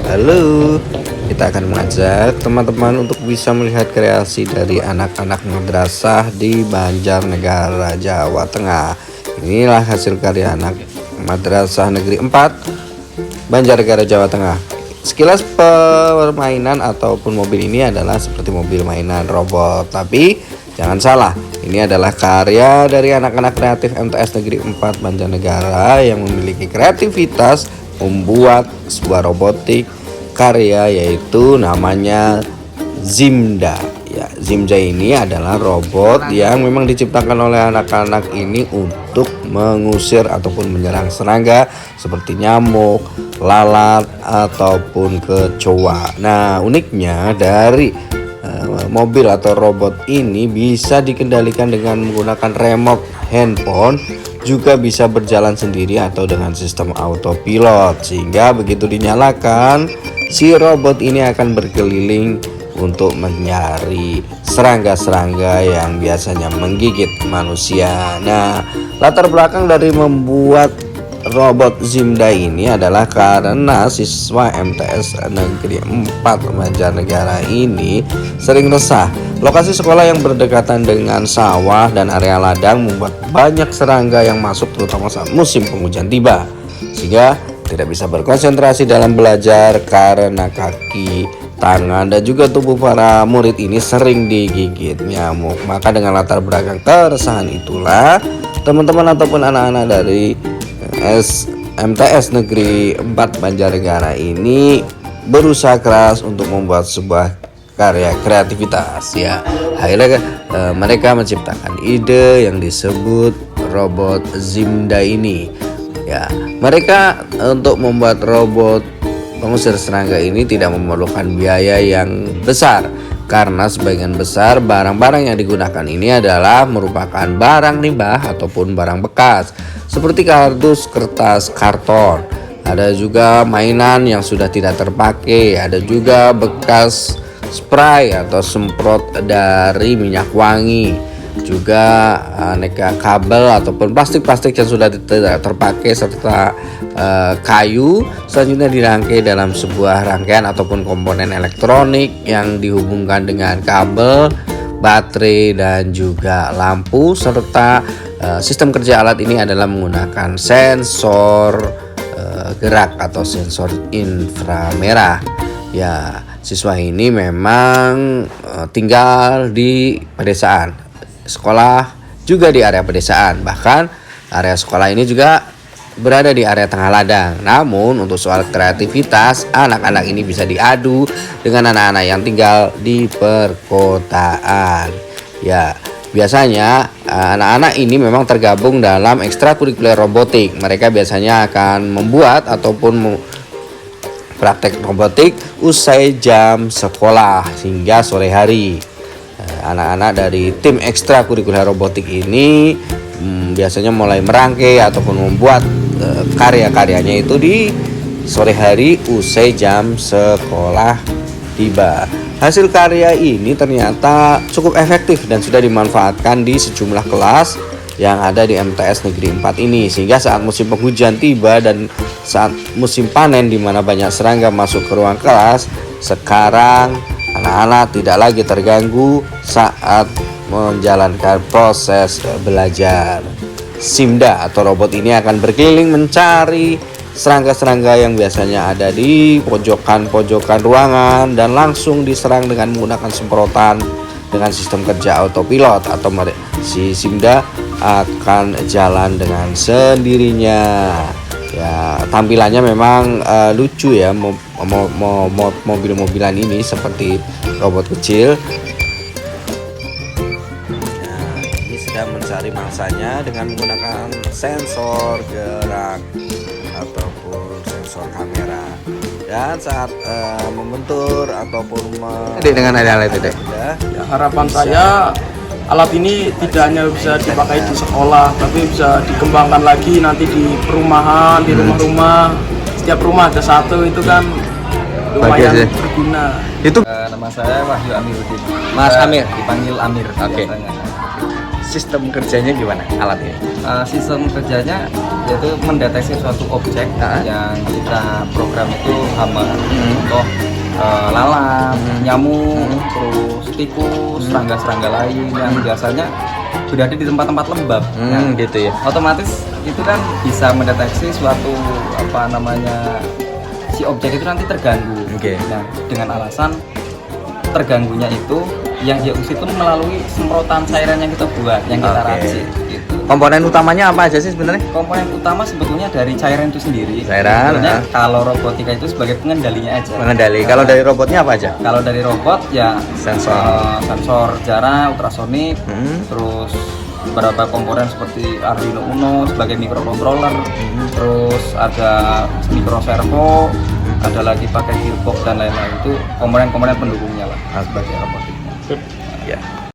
Halo, kita akan mengajak teman-teman untuk bisa melihat kreasi dari anak-anak madrasah di Banjarnegara, Jawa Tengah. Inilah hasil karya anak Madrasah Negeri 4 Banjarnegara, Jawa Tengah. Sekilas permainan ataupun mobil ini adalah seperti mobil mainan robot, tapi jangan salah, ini adalah karya dari anak-anak kreatif MTS Negeri 4 Banjarnegara yang memiliki kreativitas membuat sebuah robotik karya, yaitu namanya Zimda. Ya, Zimda ini adalah robot yang memang diciptakan oleh anak-anak ini untuk mengusir ataupun menyerang serangga seperti nyamuk, lalat ataupun kecoa. Nah, uniknya dari mobil atau robot ini bisa dikendalikan dengan menggunakan remote handphone, juga bisa berjalan sendiri atau dengan sistem autopilot, sehingga begitu dinyalakan si robot ini akan berkeliling untuk mencari serangga-serangga yang biasanya menggigit manusia. Nah, latar belakang dari membuat robot Zimda ini adalah karena siswa MTS Negeri 4 Banjarnegara ini sering resah. Lokasi sekolah yang berdekatan dengan sawah dan area ladang membuat banyak serangga yang masuk, terutama saat musim penghujan tiba, sehingga tidak bisa berkonsentrasi dalam belajar karena kaki, tangan, dan juga tubuh para murid ini sering digigit nyamuk. Maka dengan latar belakang keresahan itulah teman-teman ataupun anak-anak dari MTS Negeri 4 Banjarnegara ini berusaha keras untuk membuat sebuah karya kreativitas. Ya, akhirnya mereka menciptakan ide yang disebut robot Zimda ini. Ya, mereka untuk membuat robot pengusir serangga ini tidak memerlukan biaya yang besar, karena sebagian besar barang-barang yang digunakan ini adalah merupakan barang limbah ataupun barang bekas seperti kardus, kertas, karton. Ada juga mainan yang sudah tidak terpakai, ada juga bekas spray atau semprot dari minyak wangi, juga aneka kabel ataupun plastik-plastik yang sudah tidak terpakai, serta kayu selanjutnya dirangkai dalam sebuah rangkaian ataupun komponen elektronik yang dihubungkan dengan kabel, baterai, dan juga lampu. Serta sistem kerja alat ini adalah menggunakan sensor gerak atau sensor inframerah. Ya, siswa ini memang tinggal di pedesaan, sekolah juga di area pedesaan, bahkan area sekolah ini juga berada di area tengah ladang. Namun untuk soal kreativitas, anak-anak ini bisa diadu dengan anak-anak yang tinggal di perkotaan. Ya, biasanya anak-anak ini memang tergabung dalam ekstrakurikuler robotik. Mereka biasanya akan membuat ataupun praktek robotik usai jam sekolah hingga sore hari. Anak-anak dari tim ekstrakurikuler robotik ini biasanya mulai merangkai ataupun membuat karya-karyanya itu di sore hari usai jam sekolah tiba. Hasil karya ini ternyata cukup efektif dan sudah dimanfaatkan di sejumlah kelas yang ada di MTS Negeri 4 ini, sehingga saat musim penghujan tiba dan saat musim panen di mana banyak serangga masuk ke ruang kelas, sekarang anak-anak tidak lagi terganggu saat menjalankan proses belajar. Zimda atau robot ini akan berkeliling mencari serangga-serangga yang biasanya ada di pojokan-pojokan ruangan dan langsung diserang dengan menggunakan semprotan dengan sistem kerja autopilot, atau si Zimda akan jalan dengan sendirinya. Ya, tampilannya memang lucu ya, mobil-mobilan ini seperti robot kecil. Nah, ini sedang mencari mangsanya dengan menggunakan sensor gerak ataupun sensor kamera, dan saat membentur ataupun dengan alat itu deh. Ya, harapan saya alat ini tidak hanya bisa dipakai di sekolah, tapi bisa dikembangkan lagi nanti di perumahan, di rumah-rumah. Setiap rumah ada satu, itu kan lumayan berguna. Itu nama saya Wahyu Amiruddin. Mas Amir, dipanggil Amir. Oke. sistem kerjanya gimana alat ini? Sistem kerjanya yaitu mendeteksi suatu objek yang kita program itu hama, contoh lalat, nyamuk, terus tikus, serangga-serangga lain yang biasanya berada di tempat-tempat lembab. Gitu ya. Otomatis itu kan bisa mendeteksi suatu si objek itu nanti terganggu. Nah, dengan alasan terganggunya itu yang dia usir itu melalui semprotan cairan yang kita buat, yang kita racik gitu. Komponen utamanya apa aja sih sebenarnya? Komponen utama sebetulnya dari cairan itu sendiri. Cairan. Sebenarnya kalau robotika itu sebagai pengendalinya aja. Kalau dari robotnya apa aja? Kalau dari robot ya sensor jarak, ultrasonik, terus beberapa komponen seperti Arduino Uno sebagai microcontroller, terus ada micro servo, ada lagi pakai gearbox dan lain-lain, itu komponen-komponen pendukungnya lah sebagai robotiknya. Ya.